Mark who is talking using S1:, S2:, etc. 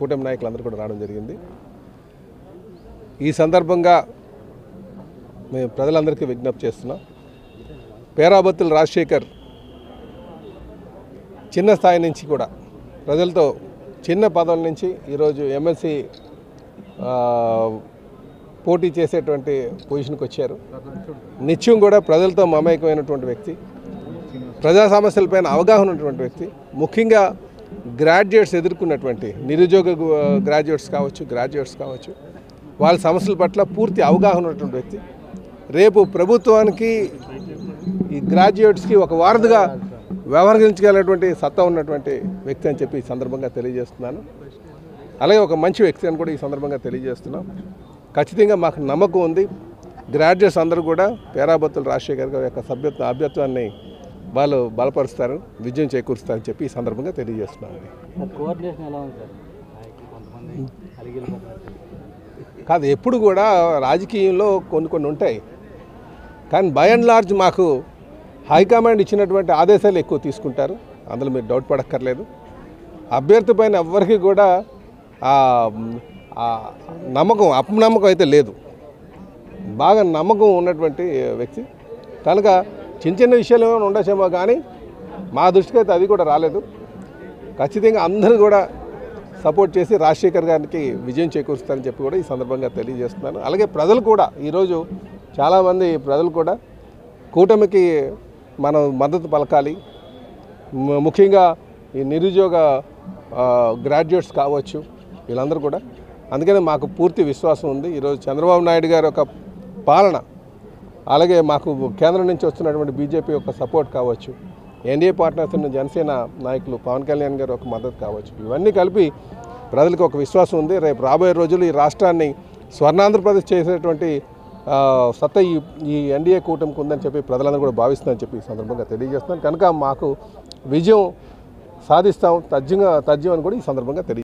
S1: కూటమి నాయకులందరూ కూడా రావడం జరిగింది. ఈ సందర్భంగా మేము ప్రజలందరికీ విజ్ఞప్తి చేస్తున్నాం. పేరాబత్తుల రాజశేఖర్ చిన్న స్థాయి నుంచి కూడా ప్రజలతో చిన్న పదవుల నుంచి ఈరోజు ఎమ్మెల్సీ పోటీ చేసేటువంటి పొజిషన్కి వచ్చారు. నిత్యం కూడా ప్రజలతో మమేకమైనటువంటి వ్యక్తి, ప్రజా సమస్యలపైన అవగాహన ఉన్నటువంటి వ్యక్తి, ముఖ్యంగా గ్రాడ్యుయేట్స్ ఎదుర్కొన్నటువంటి నిరుద్యోగ గ్రాడ్యుయేట్స్ కావచ్చు వాళ్ళ సమస్యల పట్ల పూర్తి అవగాహన ఉన్నటువంటి వ్యక్తి. రేపు ప్రభుత్వానికి ఈ గ్రాడ్యుయేట్స్కి ఒక వారధిగా వ్యవహరించగలిగినటువంటి సత్తా ఉన్నటువంటి వ్యక్తి అని చెప్పి ఈ సందర్భంగా తెలియజేస్తున్నాను. అలాగే ఒక మంచి వ్యక్తి అని కూడా ఈ సందర్భంగా తెలియజేస్తున్నాం. ఖచ్చితంగా మాకు నమ్మకం ఉంది, గ్రాడ్యుయేట్స్ అందరూ కూడా పేరాబత్తుల రాజశేఖర్ గారి యొక్క అభ్యత్వాన్ని వాళ్ళు బలపరుస్తారు, విజయం చేకూరుస్తారని చెప్పి ఈ సందర్భంగా తెలియజేస్తున్నాను. కాదు, ఎప్పుడు కూడా రాజకీయంలో కొన్ని ఉంటాయి, కానీ బై అండ్ లార్జ్ మాకు హైకమాండ్ ఇచ్చినటువంటి ఆదేశాలు ఎక్కువ తీసుకుంటారు, అందులో మీరు డౌట్ పడక్కర్లేదు. అభ్యర్థి పైన ఎవ్వరికి కూడా అపనమ్మకం అయితే లేదు, బాగా నమ్మకం ఉన్నటువంటి వ్యక్తి కనుక చిన్న విషయాలు ఏమైనా ఉండొచ్చేమో కానీ మా దృష్టికి అయితే అది కూడా రాలేదు. ఖచ్చితంగా అందరూ కూడా సపోర్ట్ చేసి రాజశేఖర్ గారికి విజయం చేకూరుస్తారని చెప్పి కూడా ఈ సందర్భంగా తెలియజేస్తున్నాను. అలాగే ప్రజలు కూడా ఈరోజు చాలామంది ప్రజలు కూడా కూటమికి మనం మద్దతు పలకాలి, ముఖ్యంగా ఈ నిరుద్యోగ గ్రాడ్యుయేట్స్ కావచ్చు వీళ్ళందరూ కూడా. అందుకని మాకు పూర్తి విశ్వాసం ఉంది. ఈరోజు చంద్రబాబు నాయుడు గారి యొక్క పాలన, అలాగే మాకు కేంద్రం నుంచి వస్తున్నటువంటి బీజేపీ యొక్క సపోర్ట్ కావచ్చు, ఎన్డీఏ పార్ట్నర్స్ ఉన్న జనసేన నాయకులు పవన్ కళ్యాణ్ గారి ఒక మద్దతు కావచ్చు, ఇవన్నీ కలిపి ప్రజలకు ఒక విశ్వాసం ఉంది. రేపు రాబోయే రోజులు ఈ రాష్ట్రాన్ని స్వర్ణాంధ్రప్రదేశ్ చేసేటువంటి సత్తా ఈ ఎన్డీఏ కూటమికి ఉందని చెప్పి ప్రజలందరూ కూడా భావిస్తుందని చెప్పి ఈ సందర్భంగా తెలియజేస్తున్నాను. కనుక మాకు విజయం సాధిస్తాం తథ్యం అని కూడా ఈ సందర్భంగా తెలియజేస్తాం.